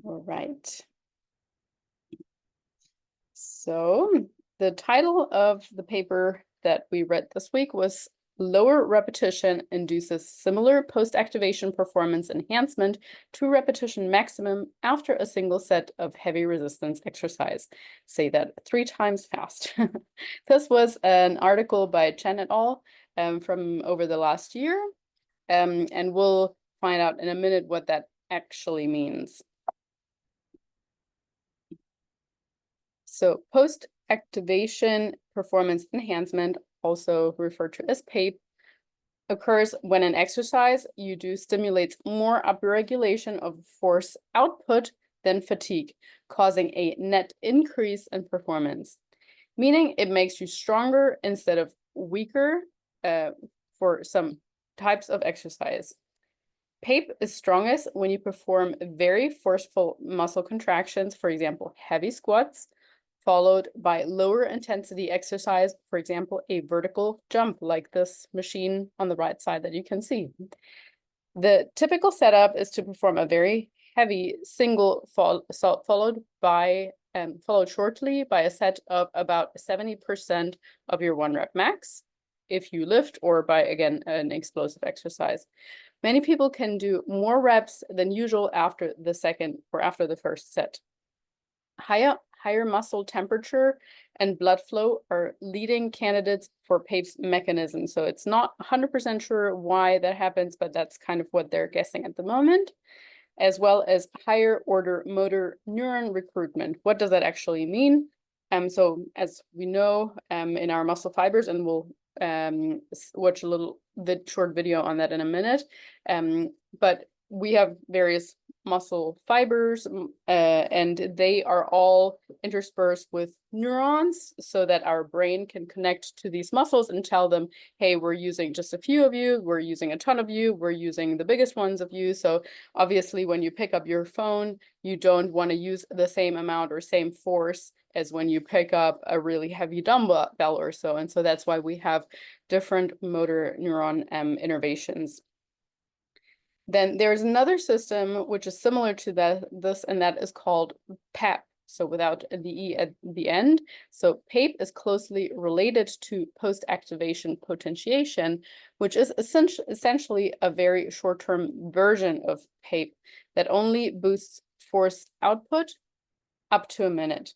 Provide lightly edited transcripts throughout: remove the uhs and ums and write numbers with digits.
All right. So the title of the paper that we read this week was Lower Repetition Induces Similar Post-Activation Performance Enhancement to Repetition Maximum After a Single Set of Heavy Resistance Exercise. Say that 3 times fast. This was an article by Chen et al. From over the last year, and we'll find out in a minute what that actually means. So post-activation performance enhancement, also referred to as PAPE, occurs when an exercise you do stimulates more upregulation of force output than fatigue, causing a net increase in performance, meaning it makes you stronger instead of weaker for some types of exercise. PAPE is strongest when you perform very forceful muscle contractions, for example, heavy squats, followed by lower intensity exercise, for example, a vertical jump like this machine on the right side that you can see. The typical setup is to perform a very heavy single followed shortly by a set of about 70% of your 1 rep max if you lift, or by, again, an explosive exercise. Many people can do more reps than usual after the second or after the first set. Higher muscle temperature and blood flow are leading candidates for PAPE's mechanism. So it's not 100% sure why that happens, but that's kind of what they're guessing at the moment, as well as higher order motor neuron recruitment. What does that actually mean? So as we know, in our muscle fibers, and we'll watch the short video on that in a minute, but we have various muscle fibers, and they are all interspersed with neurons so that our brain can connect to these muscles and tell them, hey, we're using just a few of you, we're using a ton of you, we're using the biggest ones of you. So obviously when you pick up your phone, you don't want to use the same amount or same force as when you pick up a really heavy dumbbell or so. And so that's why we have different motor neuron innervations. Then there's another system which is similar to this, and that is called PAP. So without the E at the end. So PAPE is closely related to post-activation potentiation, which is essentially a very short-term version of PAPE that only boosts force output up to a minute.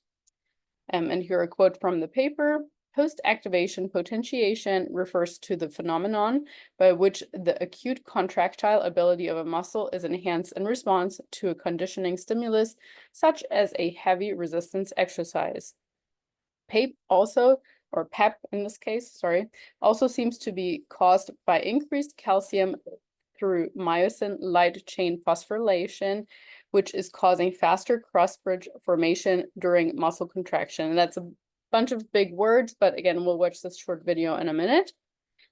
And here a quote from the paper. Post-activation potentiation refers to the phenomenon by which the acute contractile ability of a muscle is enhanced in response to a conditioning stimulus, such as a heavy resistance exercise. PAPE also, or PEP in this case, sorry, also seems to be caused by increased calcium through myosin light chain phosphorylation, which is causing faster cross-bridge formation during muscle contraction. And that's a bunch of big words, but again, we'll watch this short video in a minute.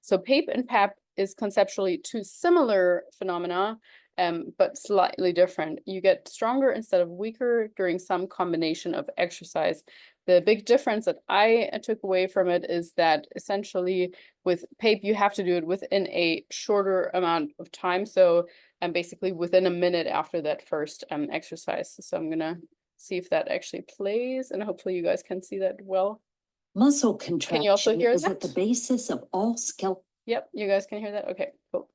So PAPE and PAP is conceptually 2 similar phenomena, but slightly different. You get stronger instead of weaker during some combination of exercise. The big difference that I took away from it is that essentially with PAPE, you have to do it within a shorter amount of time. So basically within a minute after that first exercise. So I'm gonna see if that actually plays, and hopefully you guys can see that well. Muscle contraction can you also hear is that? at the basis of all skeletal. Yep, you guys can hear that? Okay, cool.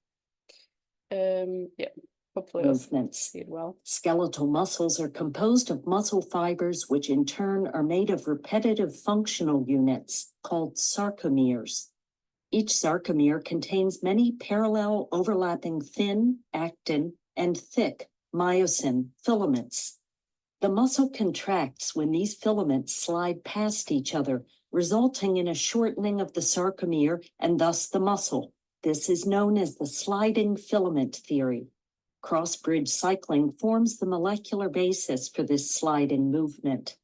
Yeah, hopefully movements. See it well. Skeletal muscles are composed of muscle fibers, which in turn are made of repetitive functional units called sarcomeres. Each sarcomere contains many parallel overlapping thin actin and thick myosin filaments. The muscle contracts when these filaments slide past each other, resulting in a shortening of the sarcomere and thus the muscle. This is known as the sliding filament theory. Cross-bridge cycling forms the molecular basis for this sliding movement.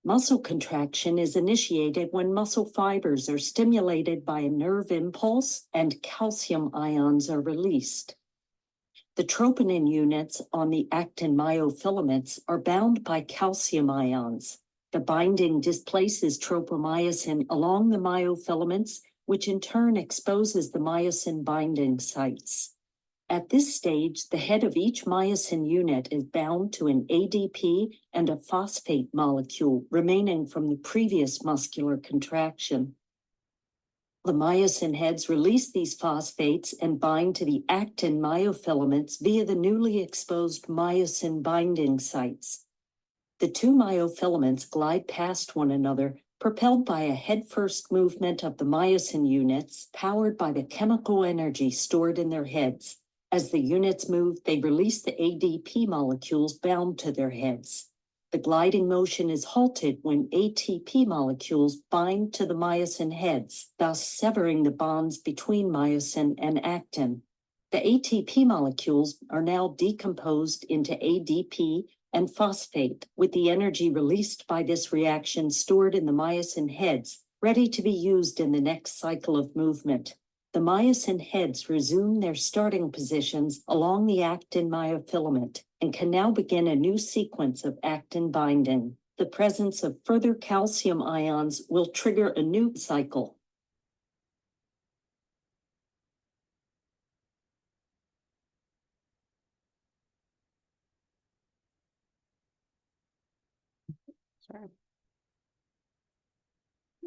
Muscle contraction is initiated when muscle fibers are stimulated by a nerve impulse and calcium ions are released. The troponin units on the actin myofilaments are bound by calcium ions. The binding displaces tropomyosin along the myofilaments, which in turn exposes the myosin binding sites. At this stage, the head of each myosin unit is bound to an ADP and a phosphate molecule remaining from the previous muscular contraction. The myosin heads release these phosphates and bind to the actin myofilaments via the newly exposed myosin binding sites. The two myofilaments glide past one another, propelled by a head-first movement of the myosin units, powered by the chemical energy stored in their heads. As the units move, they release the ADP molecules bound to their heads. The gliding motion is halted when ATP molecules bind to the myosin heads, thus severing the bonds between myosin and actin. The ATP molecules are now decomposed into ADP and phosphate, with the energy released by this reaction stored in the myosin heads, ready to be used in the next cycle of movement. The myosin heads resume their starting positions along the actin myofilament and can now begin a new sequence of actin binding. The presence of further calcium ions will trigger a new cycle. Sorry.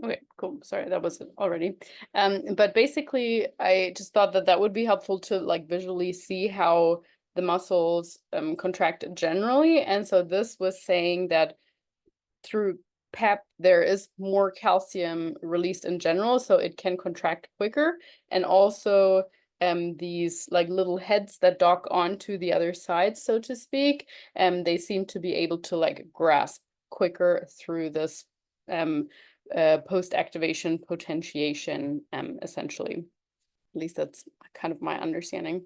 Okay, cool. Sorry, that was it already. But basically, I just thought that that would be helpful to like visually see how the muscles contract generally. And so this was saying that through PEP, there is more calcium released in general, so it can contract quicker. And also these like little heads that dock onto the other side, so to speak, they seem to be able to like grasp quicker through this post-activation potentiation, essentially. At least that's kind of my understanding.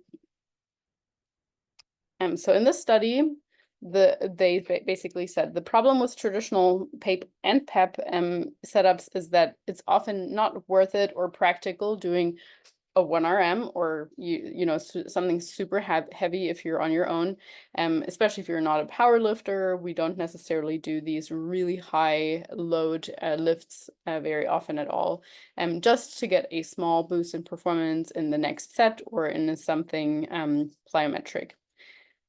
So in this study, they basically said the problem with traditional PAPE and PEP setups is that it's often not worth it or practical doing a 1RM or you know something super heavy if you're on your own, especially if you're not a power lifter. We don't necessarily do these really high load lifts very often at all, just to get a small boost in performance in the next set or in something plyometric.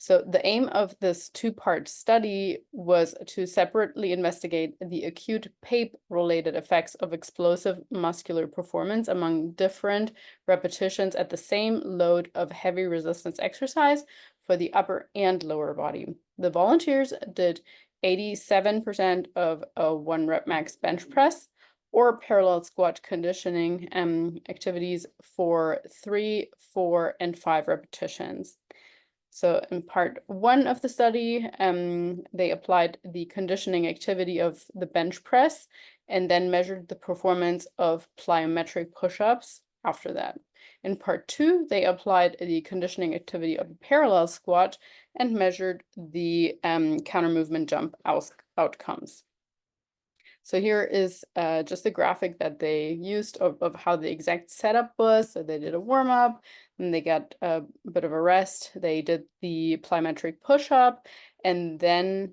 So the aim of this two-part study was to separately investigate the acute PAPE-related effects of explosive muscular performance among different repetitions at the same load of heavy resistance exercise for the upper and lower body. The volunteers did 87% of a 1 rep max bench press or parallel squat conditioning activities for 3, 4, and 5 repetitions. So in part 1 of the study, they applied the conditioning activity of the bench press and then measured the performance of plyometric push-ups after that. In part 2, they applied the conditioning activity of a parallel squat and measured the counter movement jump outcomes. So here is just a graphic that they used of how the exact setup was. So they did a warm-up, and they got a bit of a rest. They did the plyometric push-up, and then,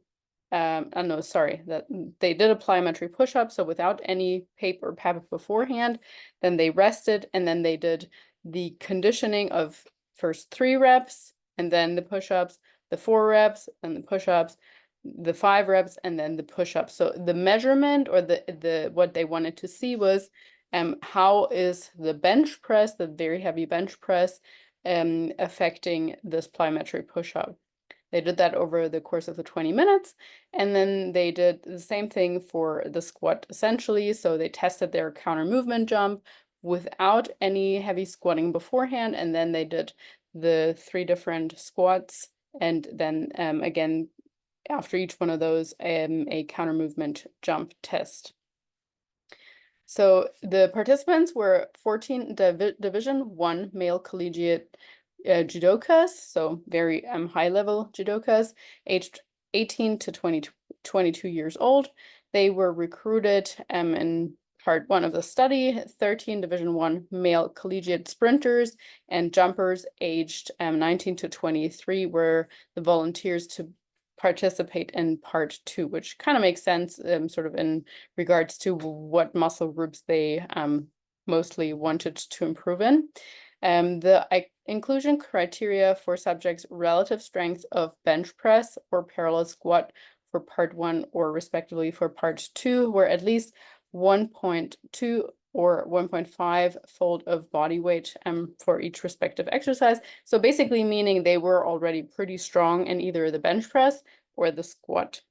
no, sorry, that they did a plyometric push-up, so without any PAPE or PEP beforehand. Then they rested, and then they did the conditioning of first 3 reps, and then the push-ups, the 4 reps, and the push-ups, the 5 reps, and then the push-ups. So the measurement or the what they wanted to see was how is the bench press, the very heavy bench press, affecting this plyometric push-up. They did that over the course of the 20 minutes, and then they did the same thing for the squat essentially. So they tested their counter movement jump without any heavy squatting beforehand, and then they did the 3 different squats, and then again, after each one of those, a counter movement jump test. So the participants were 14 Division 1 male collegiate judokas, so very high level judokas, aged 18 to 22 years old. They were recruited in part 1 of the study. 13 Division 1 male collegiate sprinters and jumpers aged 19 to 23 were the volunteers to participate in part 2, which kind of makes sense sort of in regards to what muscle groups they mostly wanted to improve in. The inclusion criteria for subjects' relative strength of bench press or parallel squat for part 1 or respectively for part 2 were at least 1.2 or 1.5 fold of body weight for each respective exercise. So basically meaning they were already pretty strong in either the bench press or the squat.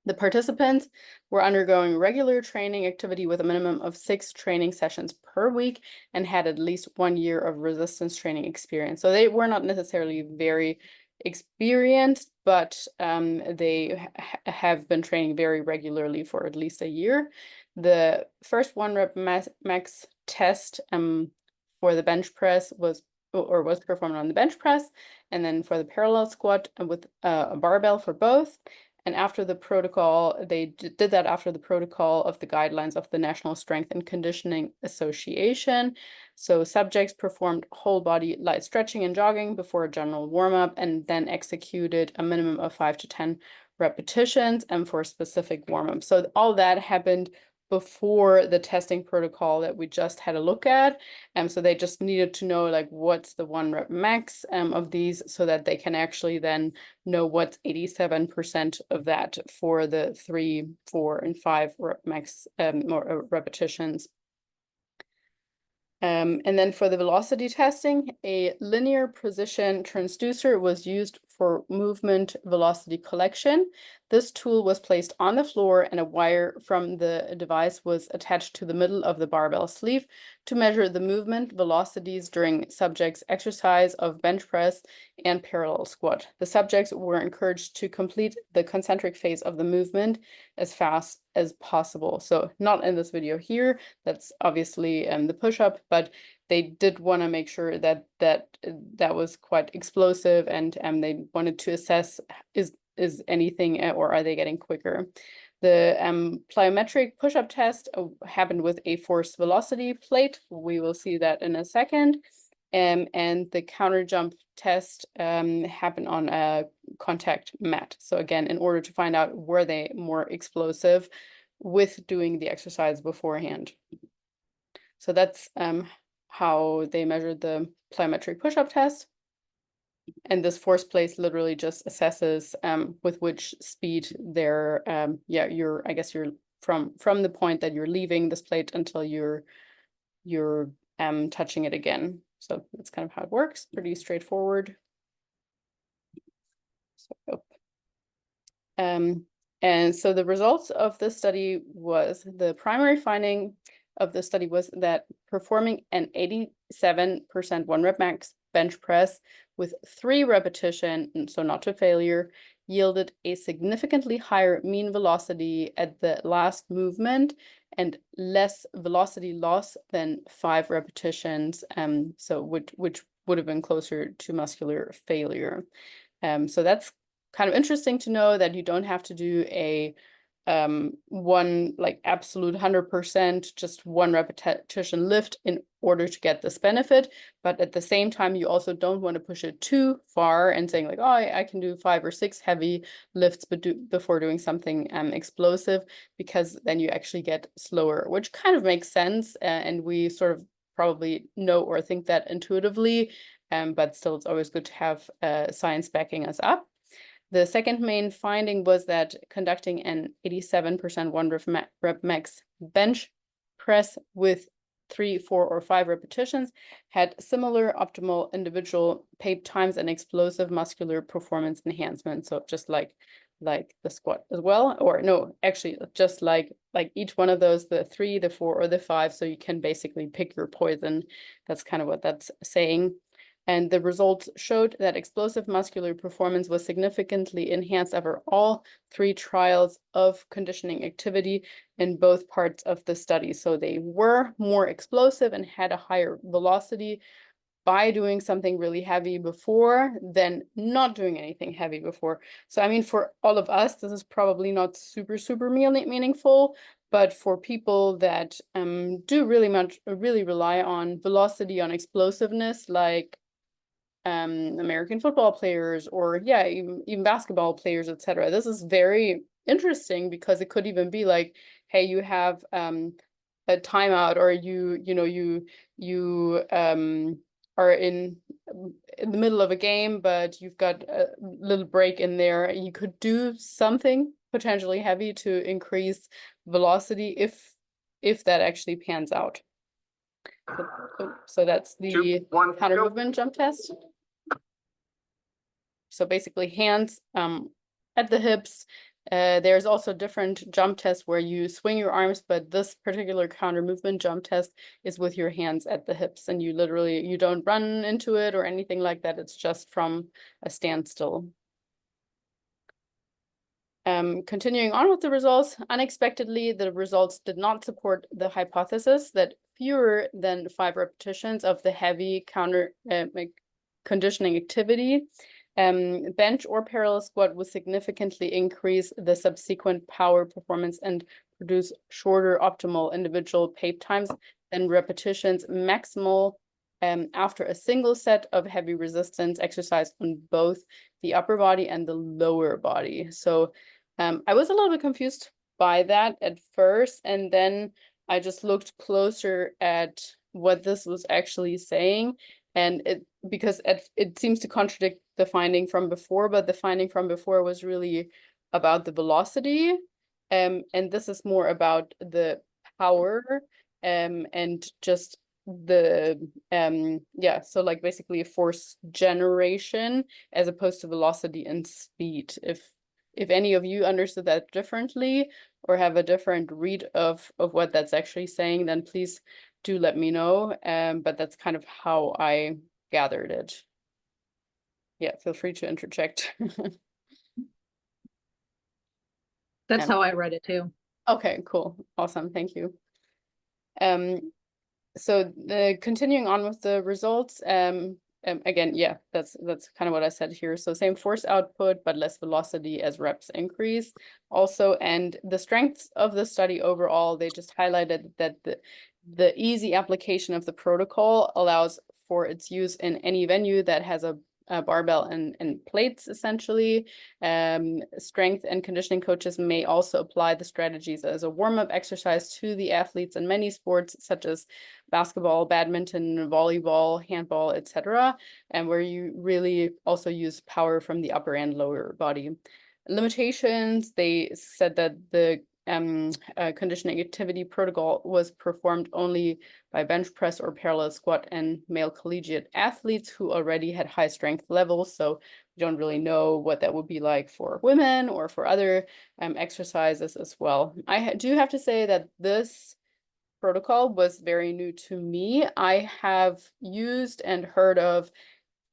The participants were undergoing regular training activity with a minimum of 6 training sessions per week and had at least 1 year of resistance training experience. So they were not necessarily very experienced, but they have been training very regularly for at least a year. The first 1 rep max test for the bench press was performed on the bench press, and then for the parallel squat with a barbell for both. And after the protocol, they did that after the protocol of the guidelines of the National Strength and Conditioning Association. So subjects performed whole body light stretching and jogging before a general warm-up and then executed a minimum of 5 to 10 repetitions and for specific warm-up. So all that happened before the testing protocol that we just had a look at. So they just needed to know like what's the 1 rep max of these so that they can actually then know what's 87% of that for the 3, 4, and 5 rep max or repetitions. And then for the velocity testing, a linear position transducer was used for movement velocity collection. This tool was placed on the floor and a wire from the device was attached to the middle of the barbell sleeve to measure the movement velocities during subjects' exercise of bench press and parallel squat. The subjects were encouraged to complete the concentric phase of the movement as fast as possible. So not in this video here, that's obviously the push-up, but they did want to make sure that that was quite explosive, and they wanted to assess is anything or are they getting quicker. The plyometric push-up test happened with a force velocity plate. We will see that in a second. And the counter jump test happened on a contact mat. So again, in order to find out were they more explosive with doing the exercise beforehand. So that's how they measured the plyometric push-up test. And this force plate literally just assesses with which speed they're I guess you're from the point that you're leaving this plate until you're touching it again. So that's kind of how it works. Pretty straightforward. So, and so the results of this study was the primary finding of the study was that performing an 87% 1 rep max bench press with 3 repetition, so not to failure, yielded a significantly higher mean velocity at the last movement and less velocity loss than 5 repetitions, so which would have been closer to muscular failure. So that's kind of interesting to know that you don't have to do a one like absolute 100% just 1 repetition lift in order to get this benefit, but at the same time you also don't want to push it too far and saying like, oh, I can do 5 or 6 heavy lifts before doing something explosive, because then you actually get slower, which kind of makes sense, and we sort of probably know or think that intuitively, but still it's always good to have science backing us up. The second main finding was that conducting an 87% 1 rep max bench press with 3, 4, or 5 repetitions had similar optimal individual PAPE times and explosive muscular performance enhancement. So just like the squat as well, or no, actually just like each one of those, the 3, the 4, or the 5. So you can basically pick your poison. That's kind of what that's saying. And the results showed that explosive muscular performance was significantly enhanced over all 3 trials of conditioning activity in both parts of the study. So they were more explosive and had a higher velocity by doing something really heavy before than not doing anything heavy before. So I mean, for all of us, this is probably not super meaningful, but for people that do really rely on velocity, on explosiveness, like American football players, or even basketball players, etc. This is very interesting because it could even be like, hey, you have a timeout, or you are in the middle of a game, but you've got a little break in there, you could do something potentially heavy to increase velocity if that actually pans out. So that's the counter movement jump test. So basically hands at the hips. There's also different jump tests where you swing your arms, but this particular counter movement jump test is with your hands at the hips, and you don't run into it or anything like that. It's just from a standstill. Continuing on with the results, unexpectedly, the results did not support the hypothesis that fewer than 5 repetitions of the heavy counter conditioning activity, bench or parallel squat, would significantly increase the subsequent power performance and produce shorter optimal individual PAPE times than repetitions maximal after a single set of heavy resistance exercise on both the upper body and the lower body. So I was a little bit confused by that at first, and then I just looked closer at what this was actually saying, and because it seems to contradict the finding from before, but the finding from before was really about the velocity, and this is more about the power, and just the yeah, so like basically force generation as opposed to velocity and speed. If any of you understood that differently or have a different read of what that's actually saying, then please do let me know. But that's kind of how I gathered it. Yeah, feel free to interject. That's how I read it too. Okay, cool. Awesome. Thank you. So continuing on with the results, again, yeah, that's kind of what I said here. So same force output, but less velocity as reps increase also. And the strengths of the study overall, they just highlighted that the easy application of the protocol allows for its use in any venue that has a barbell and plates, essentially. Strength and conditioning coaches may also apply the strategies as a warm-up exercise to the athletes in many sports, such as basketball, badminton, volleyball, handball, etc., and where you really also use power from the upper and lower body. Limitations, they said that the conditioning activity protocol was performed only by bench press or parallel squat and male collegiate athletes who already had high strength levels. So we don't really know what that would be like for women or for other exercises as well. I do have to say that this protocol was very new to me. I have used and heard of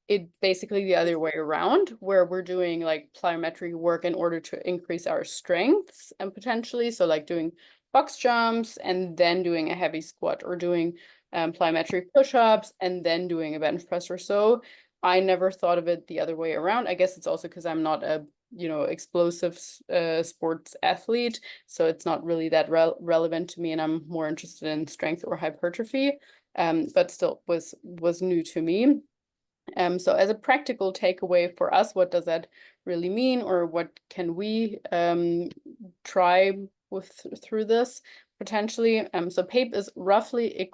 it basically the other way around, where we're doing like plyometric work in order to increase our strengths and potentially, so like doing box jumps and then doing a heavy squat, or doing plyometric push-ups and then doing a bench press or so. I never thought of it the other way around. I guess it's also because I'm not a explosive sports athlete, so it's not really that relevant to me, and I'm more interested in strength or hypertrophy, but still was new to me. So as a practical takeaway for us, what does that really mean, or what can we try through this potentially? So PAPE is roughly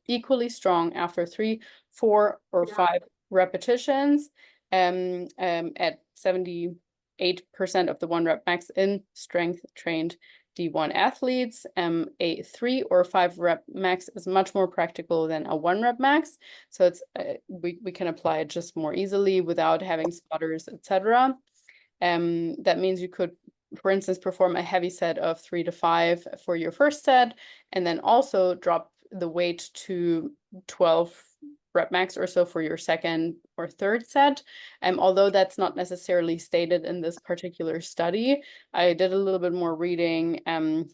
equally strong after 3, 4, or 5 repetitions, at 78% of the 1 rep max in strength trained D1 athletes. A 3 or 5 rep max is much more practical than a 1 rep max. So it's we can apply it just more easily without having spotters, etc. That means you could, for instance, perform a heavy set of 3 to 5 for your first set, and then also drop the weight to 12 rep max or so for your second or third set. Although that's not necessarily stated in this particular study, I did a little bit more reading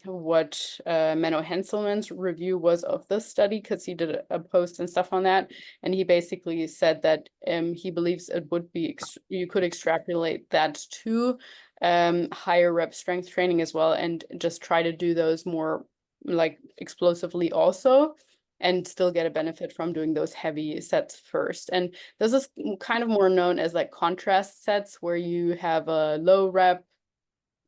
what Menno Henselman's review was of this study, because he did a post and stuff on that, and he basically said that he believes it would be you could extrapolate that to higher rep strength training as well, and just try to do those more like explosively also, and still get a benefit from doing those heavy sets first. And this is kind of more known as like contrast sets, where you have a low rep,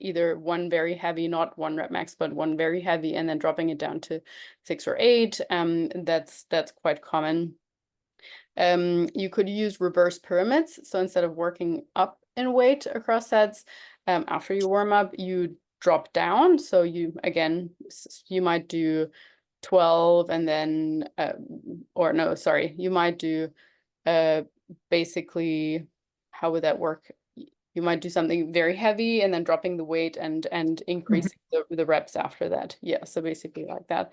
either one very heavy, not 1 rep max, but one very heavy, and then dropping it down to 6 or 8. That's quite common. You could use reverse pyramids. So instead of working up in weight across sets, after you warm up, you drop down. So you, again, you might do 12 and then, or no, sorry, you might do basically, how would that work? You might do something very heavy and then dropping the weight and increasing the reps after that. Yeah, so basically like that.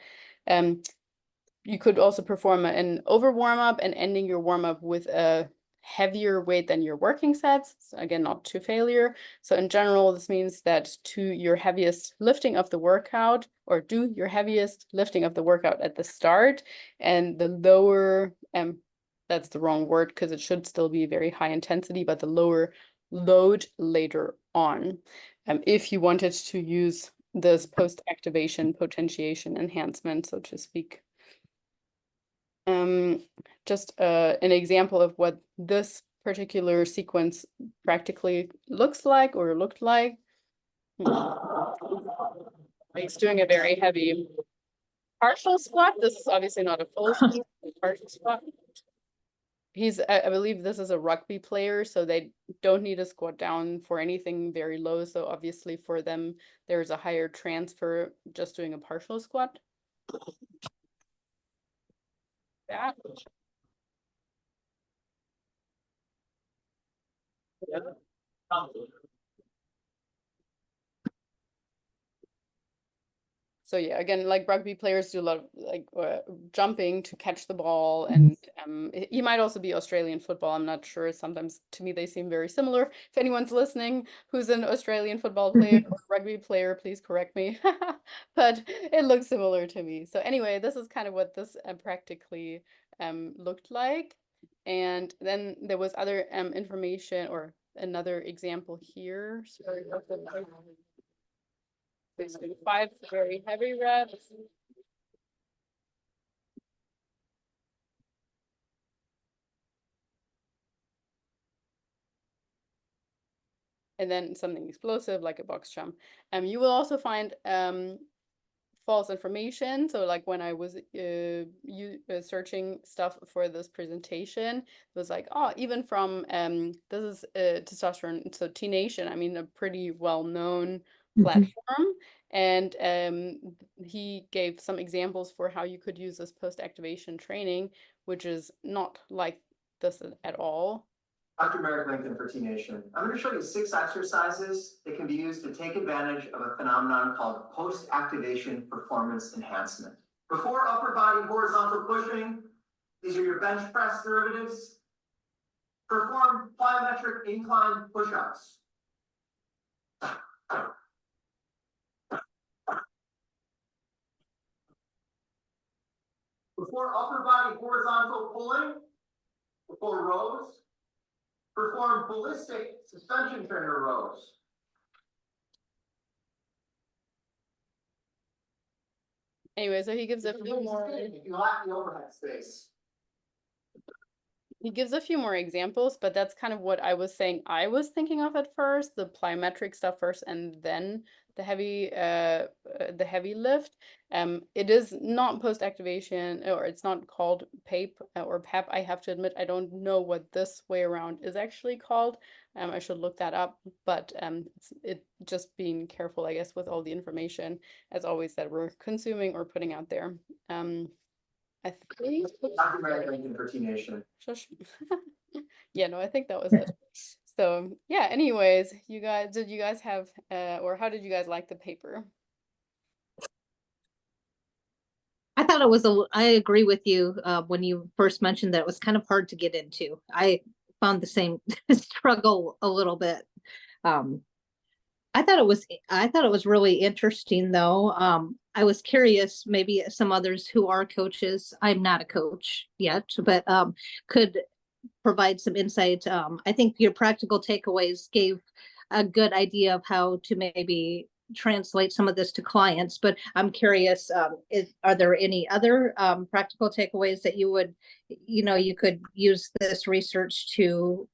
You could also perform an over warm up and ending your warm up with a heavier weight than your working sets. So again, not to failure. So in general, this means that to your heaviest lifting of the workout, or do your heaviest lifting of the workout at the start, and the lower, that's the wrong word because it should still be very high intensity, but the lower load later on. If you wanted to use this post-activation potentiation enhancement, so to speak. Just an example of what this particular sequence practically looks like or looked like. He's doing a very heavy partial squat. This is obviously not a full squat, partial squat. I believe this is a rugby player, so they don't need to squat down for anything very low. So obviously for them, there's a higher transfer just doing a partial squat. That. Yeah. So yeah, again, like rugby players do a lot of like jumping to catch the ball, and he might also be Australian football. I'm not sure. Sometimes to me they seem very similar. If anyone's listening who's an Australian football player or rugby player, please correct me. But it looks similar to me. So anyway, this is kind of what this practically looked like. And then there was other information or another example here. Sorry, basically 5 very heavy reps. And then something explosive like a box jump. You will also find false information. So like when I was searching stuff for this presentation, it was like, oh, even from this is testosterone, so T-Nation, I mean, a pretty well-known platform. And he gave some examples for how you could use this post-activation training, which is not like this at all. Dr. Merrick Lincoln for T-Nation. I'm going to show you 6 exercises that can be used to take advantage of a phenomenon called post-activation performance enhancement. Before upper body horizontal pushing, these are your bench press derivatives. Perform plyometric incline push-ups. Before upper body horizontal pulling, before rows, perform ballistic suspension trainer rows. Anyway, so he gives a few more. You lack the overhead space. He gives a few more examples, but that's kind of what I was saying I was thinking of at first, the plyometric stuff first and then the heavy lift. It is not post-activation, or it's not called PAPE or PEP. I have to admit, I don't know what this way around is actually called. I should look that up, but it just being careful, I guess, with all the information, as always, that we're consuming or putting out there. I think Dr. Merrick Lincoln for T-Nation. Yeah, no, I think that was it. So yeah, anyways, did you guys have or how did you guys like the paper? I thought it was I agree with you when you first mentioned that it was kind of hard to get into. I found the same struggle a little bit. I thought it was really interesting though. I was curious, maybe some others who are coaches, I'm not a coach yet, but could provide some insight. I think your practical takeaways gave a good idea of how to maybe translate some of this to clients, but I'm curious, are there any other practical takeaways that you would, you could use this research to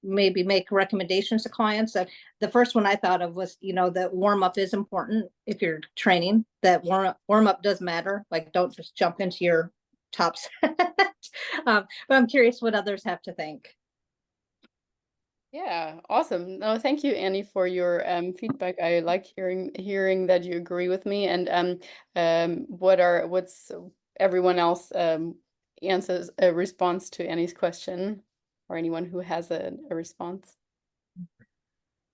maybe make recommendations to clients? That the first one I thought of was, that warm up is important if you're training, that warm up does matter. Like, don't just jump into your tops But I'm curious what others have to think. Yeah, awesome. No, thank you, Annie, for your feedback. I like hearing that you agree with me. And what's everyone else answers a response to Annie's question, or anyone who has a response?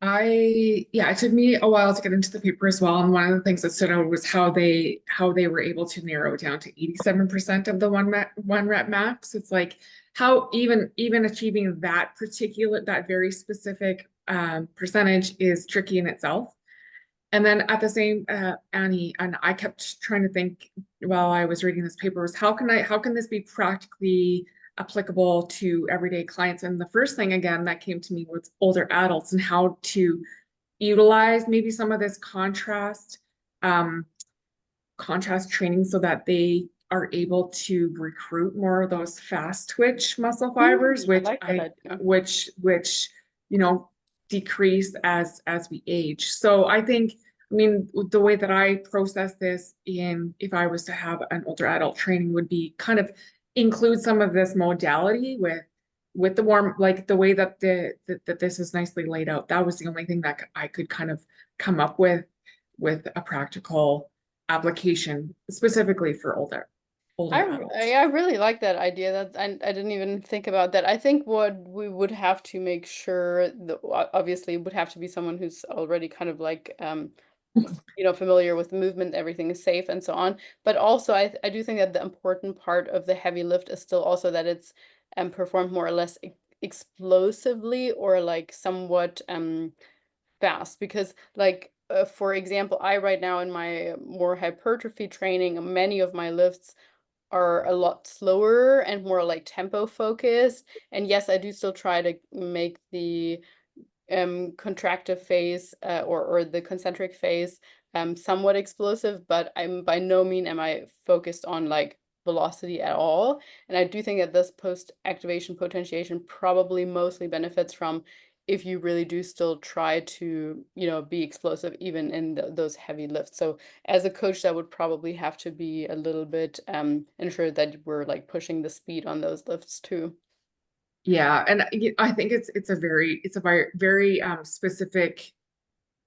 Yeah, it took me a while to get into the paper as well. And one of the things that stood out was how they were able to narrow it down to 87% of the one rep max. It's like how even achieving that very specific percentage is tricky in itself. And then at the same, Annie, and I kept trying to think while I was reading this paper was how can this be practically applicable to everyday clients? And the first thing again that came to me was older adults and how to utilize maybe some of this contrast training so that they are able to recruit more of those fast twitch muscle fibers, I like that idea. which you know decrease as we age. So I think, I mean, the way that I process this if I was to have an older adult training would be kind of include some of this modality with the warm, like the way that that this is nicely laid out. That was the only thing that I could kind of come up with a practical application specifically for older adults. I really like that idea. That I didn't even think about that. I think what we would have to make sure that obviously it would have to be someone who's already kind of like familiar with movement, everything is safe and so on. But also I do think that the important part of the heavy lift is still also that it's performed more or less explosively or like somewhat fast, because like for example, I right now in my more hypertrophy training, many of my lifts are a lot slower and more like tempo focused. And yes, I do still try to make the contractive phase or the concentric phase somewhat explosive, but I'm by no means am I focused on like velocity at all. And I do think that this post-activation potentiation probably mostly benefits from if you really do still try to, be explosive even in those heavy lifts. So as a coach, that would probably have to be a little bit ensure that we're like pushing the speed on those lifts too. Yeah, and I think it's a very specific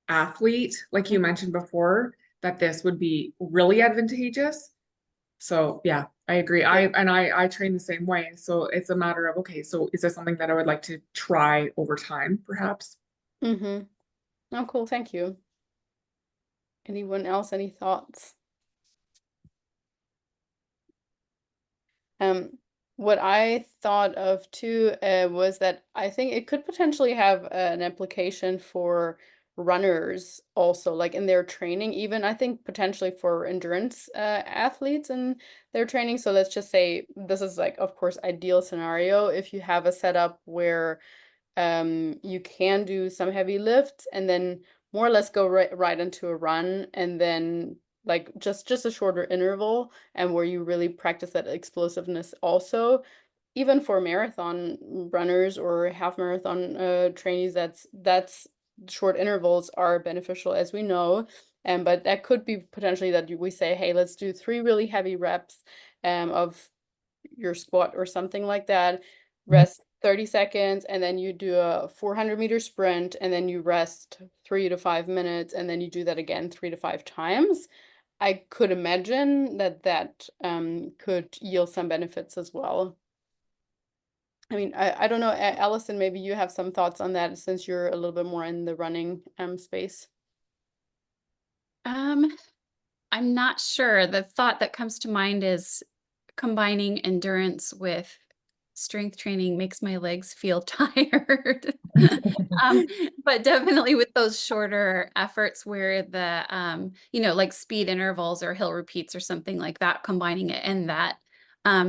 athlete, like you mentioned before, that this would be really advantageous. So yeah, I agree. Yeah. I train the same way. So it's a matter of, okay, so is this something that I would like to try over time, perhaps? Mm-hmm. Oh, cool. Thank you. Anyone else? Any thoughts? What I thought of too was that I think it could potentially have an application for runners also, like in their training, even I think potentially for endurance athletes in their training. So let's just say this is like, of course, ideal scenario if you have a setup where you can do some heavy lifts and then more or less go right into a run, and then like just a shorter interval, and where you really practice that explosiveness also. Even for marathon runners or half marathon trainees, that's short intervals are beneficial, as we know. But that could be potentially that we say, hey, let's do 3 really heavy reps of your squat or something like that, rest 30 seconds, and then you do a 400-meter sprint, and then you rest 3 to 5 minutes, and then you do that again 3 to 5 times. I could imagine that could yield some benefits as well. I mean, I don't know, Allison, maybe you have some thoughts on that since you're a little bit more in the running space. I'm not sure. The thought that comes to mind is combining endurance with strength training makes my legs feel tired. But definitely with those shorter efforts where the, like speed intervals or hill repeats or something like that, combining it in that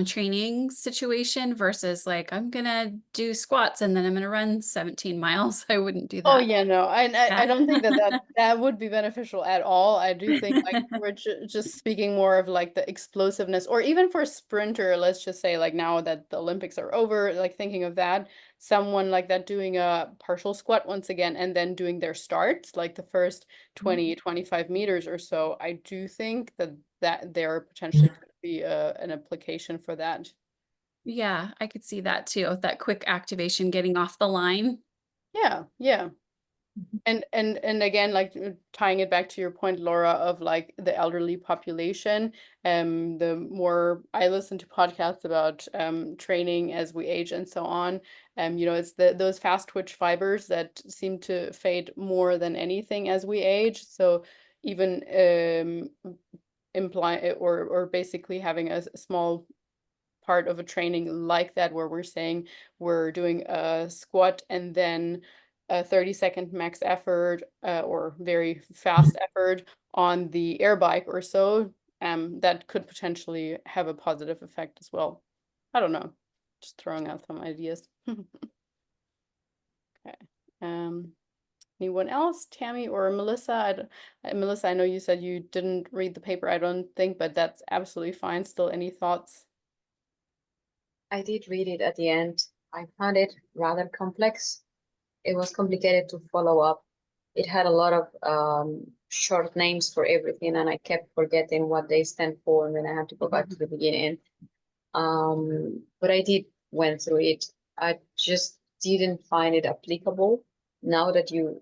training situation versus like, I'm gonna do squats and then I'm gonna run 17 miles. I wouldn't do that. Oh yeah, no, I don't think that would be beneficial at all. I do think like we're just speaking more of like the explosiveness, or even for a sprinter, let's just say like now that the Olympics are over, like thinking of that, someone like that doing a partial squat once again, and then doing their starts, like the first 20, 25 meters or so. I do think that there potentially could be an application for that. Yeah, I could see that too, that quick activation getting off the line. Yeah, yeah. And again, like tying it back to your point, Laura, of like the elderly population, the more I listen to podcasts about training as we age and so on, you know, it's those fast twitch fibers that seem to fade more than anything as we age. So even imply or basically having a small part of a training like that where we're saying we're doing a squat and then a 30-second max effort or very fast effort on the air bike or so, that could potentially have a positive effect as well. I don't know, just throwing out some ideas. Okay. Anyone else? Tammy or Melissa? Melissa, I know you said you didn't read the paper, I don't think, but that's absolutely fine. Still, any thoughts? I did read it at the end. I found it rather complex. It was complicated to follow up. It had a lot of short names for everything, and I kept forgetting what they stand for, and then I had to go back to the beginning. But I did went through it. I just didn't find it applicable. Now that you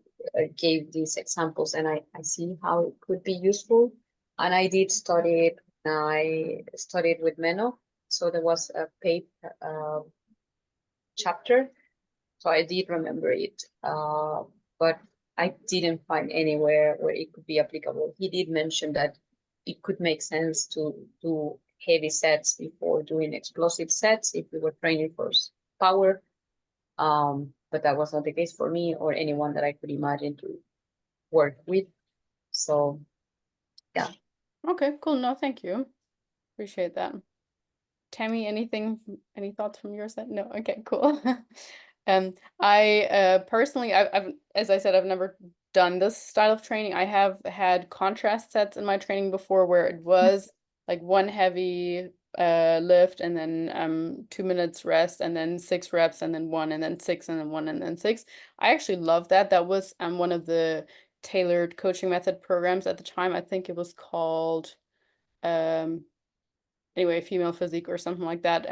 gave these examples, and I see how it could be useful. And I did study it. I studied with Menno. So there was a paper chapter, so I did remember it, but I didn't find anywhere where it could be applicable. He did mention that it could make sense to do heavy sets before doing explosive sets if we were training for power, but that was not the case for me or anyone that I could imagine to work with. So, yeah. Okay, cool. No, thank you. Appreciate that. Tammy, any thoughts from your side? No, okay, cool. I personally, I've, as I said, I've never done this style of training. I have had contrast sets in my training before where it was like one heavy lift and then 2 minutes rest and then 6 reps and then 1 and then 6 and then 1 and then 6. I actually love that. That was one of the tailored coaching method programs at the time. I think it was called anyway, female physique or something like that.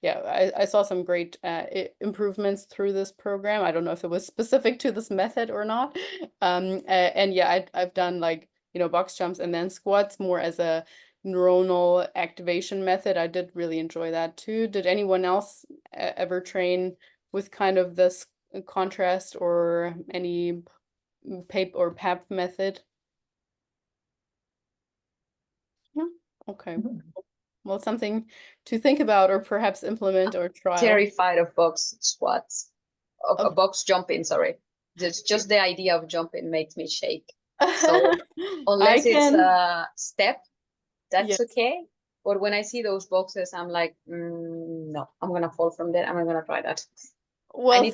Yeah, I saw some great improvements through this program. I don't know if it was specific to this method or not. And yeah, I've done like, you know, box jumps and then squats more as a neuronal activation method. I did really enjoy that too. Did anyone else ever train with kind of this contrast or any PAPE or PAP method? Yeah, okay. Well, something to think about or perhaps implement or try. Terrified of box squats, of Okay. box jumping, sorry. Just the idea of jumping makes me shake. So unless it's a step, that's Yes. okay. But when I see those boxes, I'm like, no, I'm gonna fall from there. I'm not gonna try that. Well, need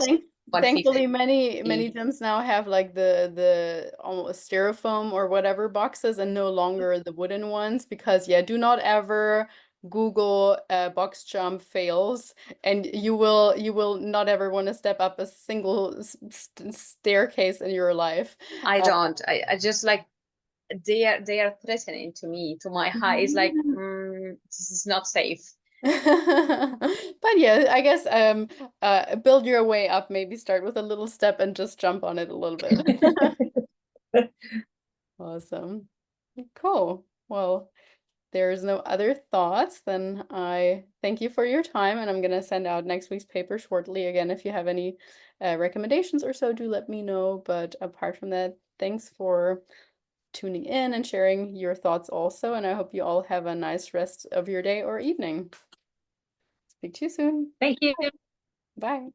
thankfully 150. many gyms now have like the almost styrofoam or whatever boxes and no longer the wooden ones, because yeah, do not ever Google box jump fails, and you will not ever want to step up a single staircase in your life. I don't. I just like they are threatening to me, to my height. It's like this is not safe. But yeah, I guess build your way up, maybe start with a little step and just jump on it a little bit. Awesome. Cool. Well, there's no other thoughts, then I thank you for your time, and I'm going to send out next week's paper shortly. Again, if you have any recommendations or so, do let me know. But apart from that, thanks for tuning in and sharing your thoughts also, and I hope you all have a nice rest of your day or evening. Speak to you soon. Thank you. Bye.